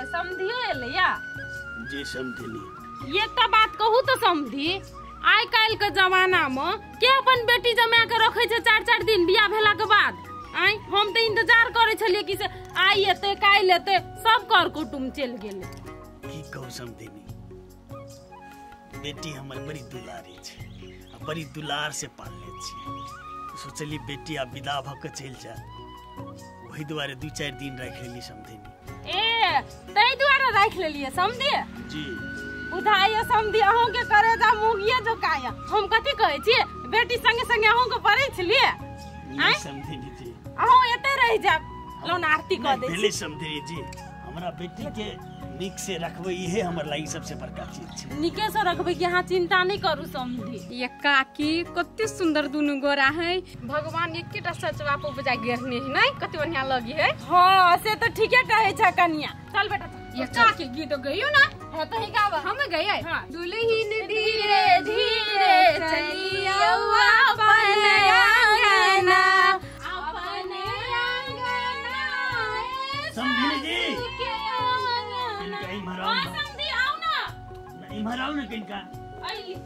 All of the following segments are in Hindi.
समधियो एलैया जी समझली। ये तो बात कहू तो समझी आई काल के जमाना में के अपन बेटी जमा के रखे छे 4-4 दिन बियाह भेला के बाद। आई हम तो इंतजार करे छलिए कि से आई एते काल एते सब कर कुटुम चल गेले। की कहू समझनी, बेटी हमर बड़ी दुलारी छे, बड़ी दुलार से पालले छी। सोचली बेटी आ विदा भ के चल जा, वही दुआरे 2-4 दिन रख लेली समझनी। ए तई दुआरे रख लेलिए समझी जी। उधाय समझी अहों के करे जा मुगिए जो काया हम कथि कहै छी बेटी संगे संगे अहों के परै छलिए। नहीं समझनी जी, अहों एते रह जा लोन आरती क दे भेले समझनी जी। हमरा बेटी के निक से रखबै इहे हमर लागि सबसे बड़का चीज छै। निके से रखबै कि हां चिंता नहीं करू समझी। ये काकी कते सुंदर दुनु गोरा है, भगवान एकेटा सचवा पे बजा गिरने है नहीं कते बढ़िया लगी है। हां से तो ठीके कहै छ कन्या। चल बेटा ये काकी गीत गइयो ना है तो ही गावा हम गए। हां दुल्हन धीरे धीरे चली औआ अपन आंगना अपने आंगना समझनी जी। इनका ही मराओ ना, समझी आओ ना नहीं मराओ ना किनका। आई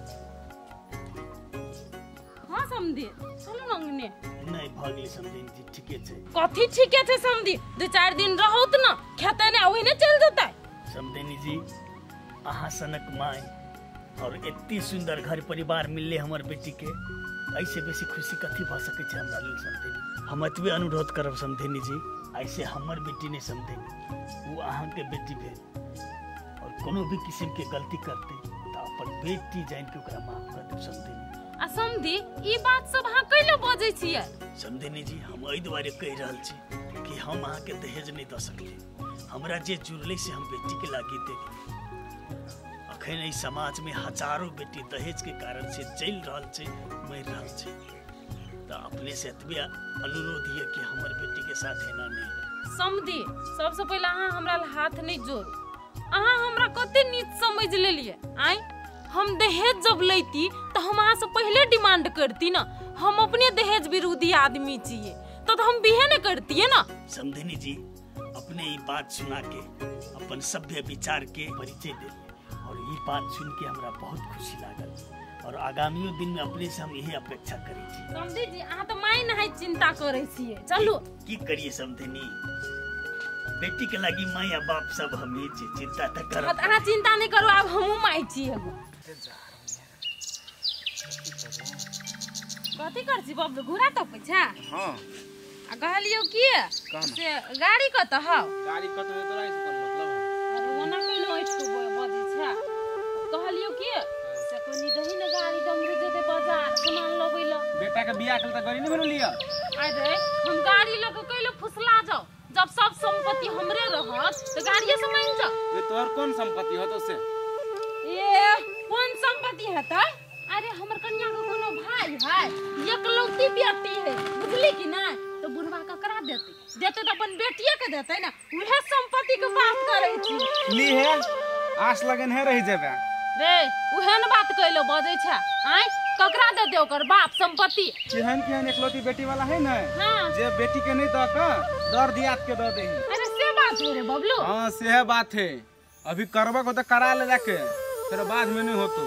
हां समझी चलो नंगने नहीं भागली समझनी जी, ठीके छै। कथि ठीके छै समझी 2-4 दिन रहौत ना खेते ने ओही ने चल जतै। समझनी जी अहाँ सनक माय और इतनी सुंदर घर परिवार मिलले हमर बेटी के, ऐसे बेसी खुशी कथी भ सकै छै हमरा लेल समझनी। हम एतबे अनुरोध करब समझनी जी, ऐसे हमर बेटी ने समझनी वो अहाँ के बेटी भेल और कोनो भी किस्म के गलती करते तो अपन बेटी जान के ओकरा माफ कर देब समझनी। आ समझी ई बात सब अहाँ कैले बजै छियै समझनी जी। हम एहि दुआरे कहि रहल छी कि हम अहाँ के दहेज नहीं द सकली, हमरा जे जुड़ले से हम बेटी के लागी देली। अखन एहि समाज में हजारों बेटी दहेज के कारण से जल रहल छै, मर रहल छै। तो अपने से एतबे अनुरोध है कि हमर बेटी के साथ एना नहीं। समझी सबसे पहले अहाँ हमरा हाथ नहीं जोड़ू। अहाँ हमरा कते नीच समझ लेलिए। आई हम दहेज जब लेती तो हम अहाँ से पहले डिमांड करती ना। हम अपने दहेज विरोधी आदमी छिए तो हम बिहे न करती ना। समझनी जी अपने ये बात सुना के अपन सभ्य विचार के परिचय दिली और ये बात सुन के हमरा बहुत खुशी लागल और आगामी दिन में अपने से हम यही अपेक्षा करै छी। समझी जी अहाँ तो माय नहीं चिंता करे छिए। चलू की करिए समझनी, बेटी के लागी माय या बाप सब हमें छी, चिंता त करब। अहाँ चिंता नहीं करू, अब हमहू माय छी। कथी कर छी बाबू घुरा तो पैसा। हां आ कहलियो की से गाड़ी कत हौ गाड़ी कत हो तोरा से कोन मतलब है। अरे ओना कइलो अछि को बजे छै। कहलियो की से कोनी दही न गाड़ी दमरे जेते बाजार सामान लबै ल। बेटा के बियाह कल त गाड़ी नहीं भेल लिया। अरे हम गाड़ी ल के कइलो फुसला जाओ, जब सब संपत्ति हमरे रहत त गाड़िए से मांग जाओ। ये तोहर कौन संपत्ति हो तो से? ए कौन संपत्ति हेतै? अरे हमर कन्या के कोनो भाई है, एकलौती बेटी है, बुझली कि ना? तो बुढ़वा ककरा देते? देते तो अपन बेटिए के देते ना। उहे संपत्ति के बात करे छी। ली है आस लगन है रही जेबे रे उहे न बात कइलो बजै छै। आय ककरा देते ओकर बाप संपत्ति? केहन एकलौती बेटी वाला है ना। हां जे बेटी के नहीं द के दर दियात के द देही। अरे से बात है रे बबलू। हां से है बात है, अभी करबा को तो करा ले जाके फिर बाद में नहीं होतो।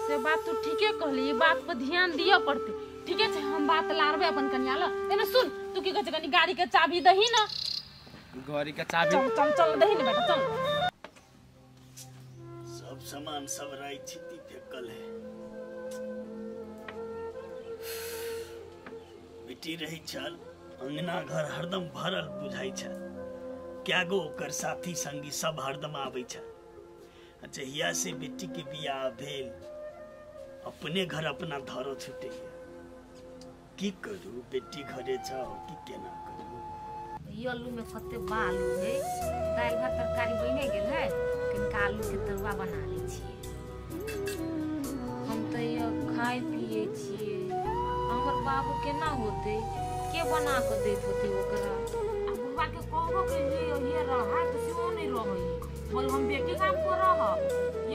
से बात तू ठीके कहली, ई बात पर ध्यान दिया पड़ते। ठीके छै हम बात लारबे अपन कन्या ल। एने सुन तू की कहै छै कनी गाड़ी के चाबी दही ना। गाड़ी के चाबी चल चल चल दही ना बेटा चल। सब सामान सब राई छिती फेकल है। बेटी रही छल अंगना घर हरदम भरल बुझाई छ। क्या गो ओकर साथी संगी सब हरदम आबै छ। जहिया से बेटी के बियाह भेल अपने घर अपना धरो छूटे। की करू बेटी घरे जाओ कि केना करू। ये आलू में कते बालू है, दाल भात तरकारी बने गेल है, कनिका आलू के तरुआ बना लै छियै। हम तो ये खाए पिए छियै, हमर बाबू केना होते, के बना के दैत होते ओकरा। आ बुढ़वा के कहबो के ये रहा तो सेहो नहीं रहै, बोल हम बेटी काम को रह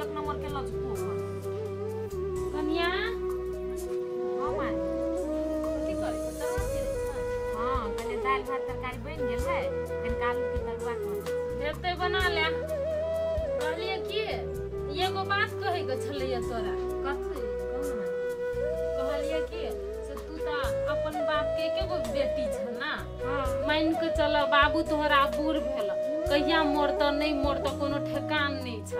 एक नंबर के लचको कन्या। हां माय की करे तरुआ छियै? हां पहले दाल भात तरकारी बन गेल है, कनिका आलू के तरुआ कर। ढेर एते बना ले कहलिए कि एगो बात कहे के छलैया तोरा कथी कहलिए कि से तू ता अपन बाप के एकेगो बेटी छ ना हां मान के चल बाबू तोहरा बूढ़ भेल कहिया मोरत नहीं मोरत कोनो ठेकान नहीं छ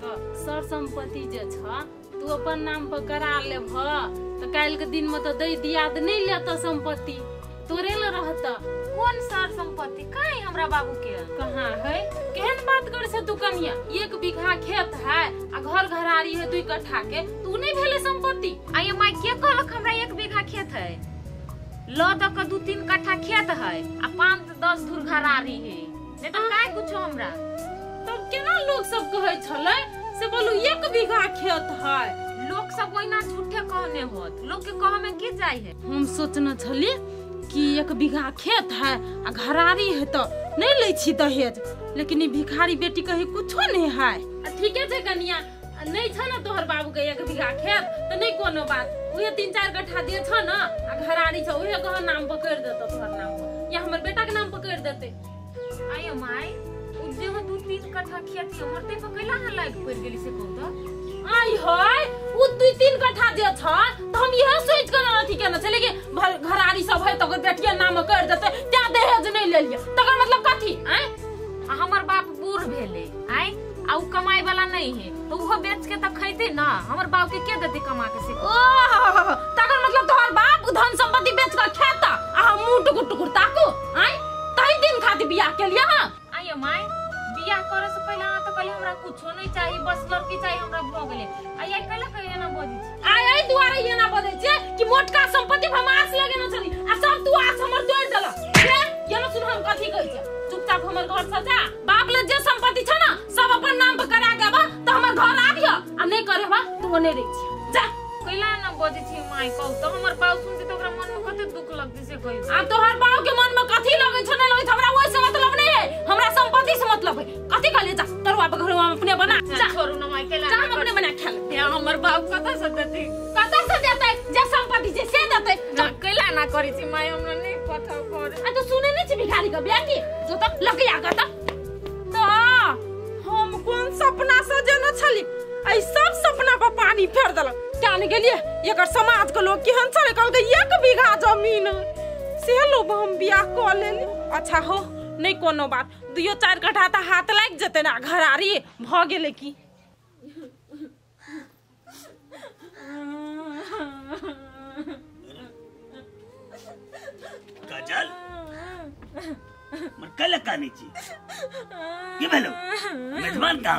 तो सर संपत्ति जे छ तू अपन नाम पर करा लेभ तो काल के दिन में तो दई दियाद नहीं लेत संपत्ति तोरे ल रहत कौन सर संपत्ति काहे हमरा बाबू के कहाँ है केहन बात कर से तू कनिया 1 बीघा खेत है आ घर घरारी है 2 कट्ठा के तू नहीं भेले संपत्ति आये माई के कहलक हमरा 1 बीघा खेत है ल द के 2-3 कट्ठा खेत है आ 5-10 धुर घरारी है नहीं तो काय कुछ हमरा तो केना लोग सब कहे छले से बोलू 1 बीघा खेत है लोग सब ओइना झूठे कहने होत लोग के कह में के जाय है हम सोचना छली कि 1 बीघा खेत है आ घरारी है तो नहीं ले छी दहेज लेकिन ई भिखारी बेटी कहे कुछो नहीं है ठीके छै कनिया नहीं छ ना तोहर बाबू के 1 बीघा खेत तो नहीं कोनो बात उहे 3-4 कट्ठा दे छ ना आ घरारी छ उहे कह नाम पर कर देत तोहर नाम पर या हमर बेटा के नाम पर कर देते आये माई उ जे 2-3 कट्ठा खेत हमर ते पकैला न लायक पड़ गेली से कहू तो आई होय उ 2-3 कट्ठा जे छ तो हम यह सोच के अथी केना छले कि घरारी सब है तो बेटिया नाम कर देते त्या दहेज नहीं ले लिए तकर मतलब कथी आय हमर बाप बूढ़ भेले आय आ उ कमाई वाला नहीं है तो वो बेच के त खैते ना हमर बाप के देते कमा के से ओह तकर मतलब तोहर बाप धन संपत्ति बेच के खाता आ हम मुंह टुकुर टुकुर ताको आय तई दिन खातिर बियाह के लिए हां आये माई बियाह करे से पहले आ तो कहले हमरा कुछो नहीं चाहिए बस लड़की चाहिए हमरा भ गेले आय कहला कहे ना बोली आय दुआरे ये ना बदे छे कि मोटका संपत्ति हम आस लगे ना छली आ सब तू आस हमर तोड़ देला ये ना सुन हम कथी कहै छे चुपचाप हमर घर सजा बाप ले जे संपत्ति छ ना सब अपन नाम पर करा के बा तो हमर घर आबियो आ नहीं करे बा तो नहीं रही छी जा कहला ना बोली छी माई कहू तो हमर बाप सुनती तो ओकरा मन में कते दुख लगती से कहि आ तोहर बाप के मन में कथी लगे छ नहीं लगे हमरा ओइ से मतलब नहीं है हमरा संपत्ति से मतलब है कथी कहले जा तोर बाप घर में अपने बना जा छोरू ना माई कहला जा हम अपने बना खेल या हमर बाप कता से देती कत से देते जे संपत्ति जे से देते जा कहला ना करी छी माई हमरा नहीं पता करे आ तो सुने नहीं छी भिखारी का बेटी जो तो लगे आ गता तो हम कौन सपना सजेना छली आई सब सपना पर पानी फेर देलक जाने के लिए एकर समाज के लोग केहन छले कहल के 1 बीघा जमीन से लोग हम बियाह क लेली अच्छा हो नहीं कोनो बात 2-4 कट्ठा त हाथ लाग जते ना घरारी भ गेले की काजल मन कल कानी छी की भेलो मेजबान का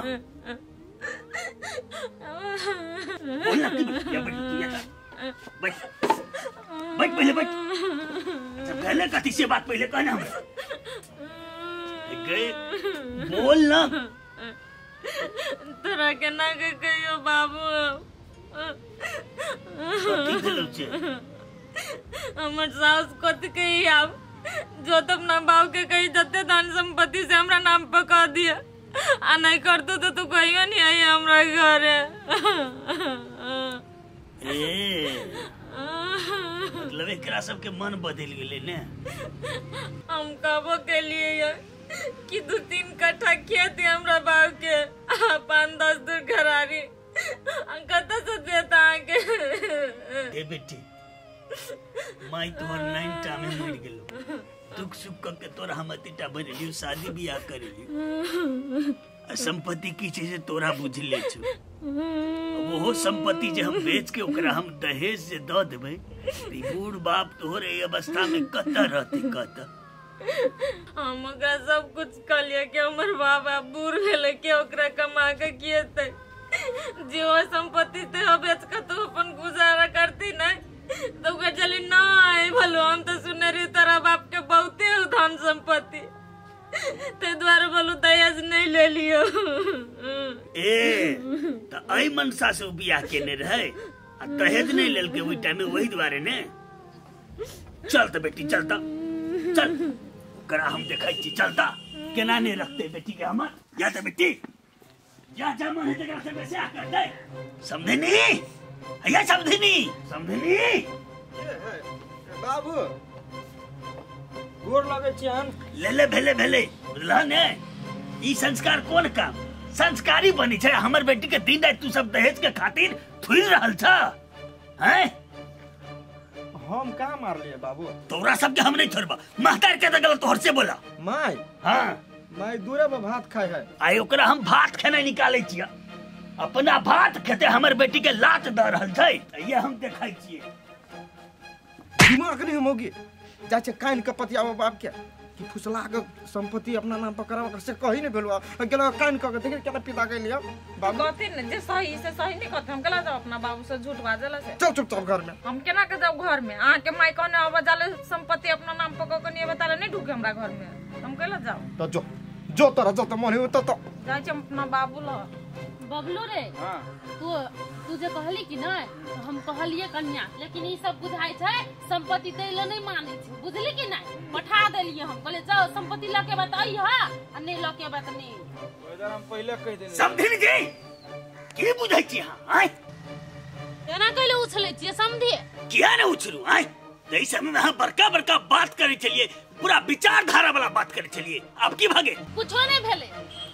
बोलना की या बैठ पहले बैठ अच्छा पहले कथी से बात पहले कहना हमरा गए बोल ना तोरा के ना के कहियो बाबू कथी भेलो छे हमर सास कथी कही आप जो तो अपना बाप के कही जते धन संपत्ति से हमरा नाम पर कह दिया आ नहीं करतो तो तू कहियो नहीं आई हमरा घरे मतलब एकरा सबके मन बदल गेले ने हम कहबो के लिए कि 2-3 कट्ठा खेत है हमरा बाप के 5-10 दूर घरारी कत से देता आके ए बेटी माई तोहर 9टा में मर गेलो दुख सुख के तोरा हम अतिटा बनेलियो शादी बियाह करेलियो संपत्ति की चीज तोरा बुझले छ वो संपत्ति जे हम बेच के ओकरा हम दहेज से द देबै बूढ़ बाप तोहर ए अवस्था में कत रहते कत हम ओकरा सब कुछ कहलिए कि हमर बाबा बूढ़ भेले के ओकरा कमा के किएते जो संपत्ति ते हो बेच के तो अपन गुजारा करती ना तो ओकरा चली ना आए भलो हम तो सुने रही तेरा बाप के बहुते धन संपत्ति ते द्वारा बोलू दहेज नहीं ले लियो ए त आई मनसा से बियाह केने रहे आ दहेज नहीं लेल के ओई टाइम में वही द्वारे ने चल त बेटी चलता चल करा हम देखाई छी चलता केना ने रखते बेटी के हमर या त बेटी जा जा मन है जगह से बेसा कर दे समझे नहीं या समझे नहीं बाबू गोर लगे छी हम ले भेले बुझला ने ई संस्कार कौन काम? संस्कारी बनी छे हमर बेटी के दिन रात तू सब दहेज के खातिर थुई रहल छ हैं? हम का मार लिए बाबू? तोरा सब के हम नहीं छोड़बा। महतार के गलत तोहर से बोला। माय हां माय दूरे पे भात खाए है। आइ ओकरा हम भात खाना निकालै छियै। अपना भात खेते हमर बेटी के लात द रहल छै। ये हम देखै छियै। दिमाग नहीं हम होगी जा छे कान के पति आबा बाप के कि फुसला के संपत्ति अपना नाम पर करावा से कही नहीं भेलवा गेलो कान के देखे केना पिता के लिया बाबू कहते न जे सही से सही नहीं कहते हम केला जाओ अपना बाबू से झूठ बाजला से। चल चुपचाप घर में। हम केना के जाओ घर में? आ के माई कोने अब जाले संपत्ति अपना नाम पर क नहीं बताले नहीं ढुके हमरा घर में। हम केला जाओ? तो जो तोरा जो तो मन हो तो जाय छ अपना बाबू ल। बबलू रे हां तू जे कहली कि नहीं तो हम कहलिए कन्या, लेकिन ई सब बुझाई छै संपत्ति दैले नहीं माने छै, बुझली कि नहीं? पठा देलिए हम कहले जाओ संपत्ति लके बताई हा आ नहीं लके बात नहीं। इधर हम पहले कह देने समझी जी की बुझै छी हां? आइ केना कहले उछले छिए समझी? किया ने उछलू? आइ तई समय में हम बड़का बड़का बात करै छलिए, पूरा विचारधारा वाला बात करै छलिए। अब की भागे? कुछो नहीं भेले।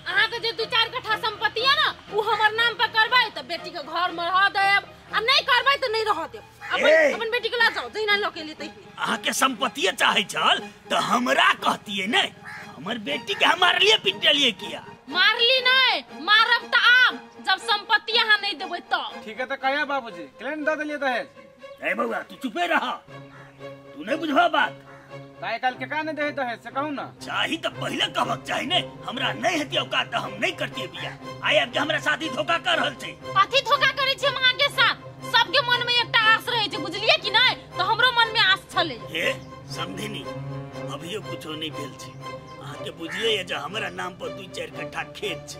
अहाँ के जे 2-4 कट्ठा संपत्ति है ना उ हमर नाम पर करबै त बेटी के घर में रह देब, आ नहीं करबै त नहीं रह देब। अपन बेटी के ला जाओ जहिना लके लेतै। अहाँ के संपत्ति चाहे छल त हमरा कहतिए नै। हमर बेटी के हमार लिए पिटलिए किया? मारली नहीं, मारब त आब जब संपत्ति अहाँ नहीं देबै त। ठीक है तो कहिया बाबूजी क्लेम दे देलिए दहेज। ए बउआ तू चुपे रह, तू नहीं बुझबा बात। ताई काल के का ने दे दहेज से कहू ना। चाही त पहले कहबक चाही ने। हमरा नहीं हेती औकात त हम नहीं करती बिया। आइ अब के हमरा साथी धोखा कर रहल छै। कथी धोखा करै छै मां के साथ? सबके मन में एकटा आस रहे छै, बुझलिए कि नहीं? तो हमरो मन में आस छले। हे समझिनी अभियो कुछो नहीं भेल छै। अहाँ के बुझिए जे हमरा नाम पर 2-4 कट्ठा खेत छै,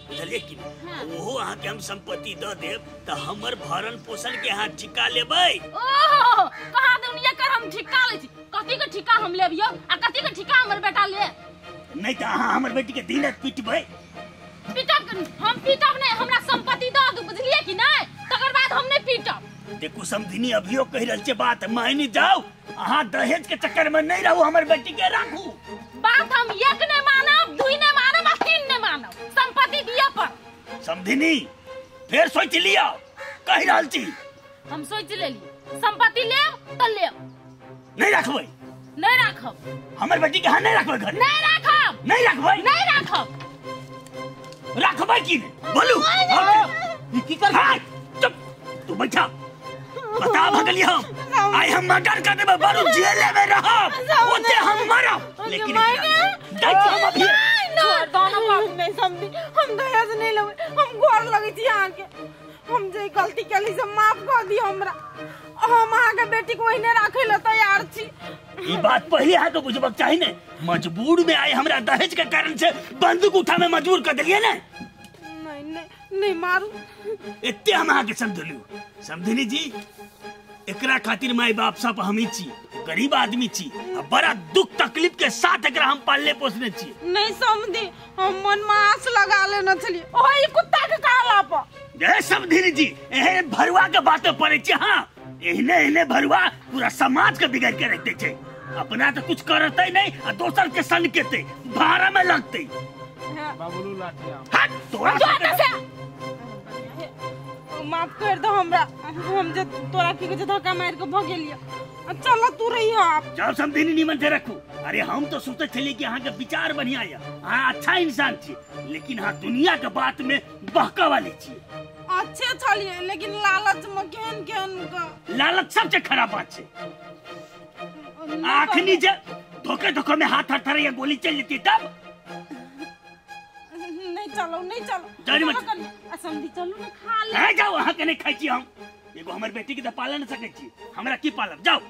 बुझलिए कि नहीं? ओहो अहाँ के हम संपत्ति द देब त हमर भरण पोषण के अहाँ ठिका लेबै। ओहो कहा दुनिया कर हम ठिका ले छी? कथी के ठिका हम लेबियो आ कथी के ठिका हमर बेटा ले? नहीं त अहाँ हमर बेटी के दिन रात पिटबै। पिटब हम पिटब नहीं, हमरा संपत्ति द दू, बुझलिए कि नहीं? तकर बाद हम नहीं पिटब। देखो समझिनी अभियो कह रहल छै बात मायनी जाओ। अहाँ दहेज के चक्कर में नहीं रहू, हमर बेटी के राखू। बात हम एक नहीं मानब, 2 नहीं मानब आ 3 नहीं मानब। संपत्ति दिया पर समझिनी फिर सोच लिया कह रहल छी। हम सोच लेली संपत्ति लेब त लेब, नहीं रखबै। नहीं राखब। हमर बेटी के नहीं रखबै घर? नहीं राखब। नहीं रखबै? नहीं राखब। रखबै की नहीं? बोलू की कर? हाँ, चुप तू बैठा। बता भगली हम आई हम मर्डर कर देबे, बारू जेल में रहब, ओते हम मरब। लेकिन हम अभी दोनों बात नहीं समझी। हम दहेज नहीं लेबै, हम गोर लगै छी अहाँ के। हम जे गलती केली से माफ कर दी हमरा। हम अहाँ के बेटी को ओहिने राखे ले तैयार छी। ई बात पहले है तो बुझबक चाहिए ने। मजबूर में आए हमरा दहेज के कारण से बंदूक उठा में मजबूर कर दिलिए ने। नहीं मारू। एते हम अहाँ के समझलू। समझनी जी एकरा खातिर माई बाप सब हमी छी, गरीब आदमी छी, बड़ा दुख तकलीफ के साथ एकरा हम पालने पोसने छी। नहीं समझी, हम मन में आस लगा लेना छलिए ओही कुत्ता के कहला पर। जय समझनी जी एहे भरुआ के बातें पड़े छी। हां एहने भरुआ पूरा समाज के बिगाड़ के रखते छे। अपना तो कुछ करते नहीं आ दोसर के सन केते भाड़ा में लगते। बाबूलू लाठी हट तोरा माफ कर दो हमरा। हम जे तोरा की के धक्का मार के भ गेलिए। चलो तू रही हो आप। जाओ समझनी निमन से रखू। अरे हम तो सोचते थे कि अहाँ के विचार बढ़िया है, हाँ अच्छा इंसान छी, लेकिन हाँ दुनिया के बात में बहका वाली छी। अच्छे छलिए लेकिन लालच में केहन का लालच सबसे खराब बात छे। आखनी जे धोखे में हाथ हथरैया गोली चल जेती तब नहीं चलो जानी मत समझी चलू ना खा ले। है जाओ अहाँ के नहीं खाई छी हम। एगो हमर बेटी के तो पाल न सकै छी, हमरा की पालब? जाओ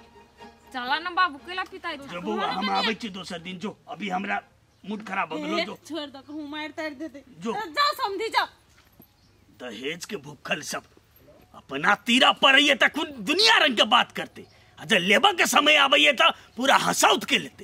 चला ना बाबू केला पिताई जो बउआ हम आबै छी दोसर दिन। जो अभी हमरा मूड खराब हो गेलो। जो छोड़ दो कहूं मार तार देते। जो जाओ समझी जाओ। दहेज के भूखल सब अपना तीरा पर ये तक दुनिया रंग के बात करते, अगर लेबा के समय आबे तो पूरा हंसौत के लेते।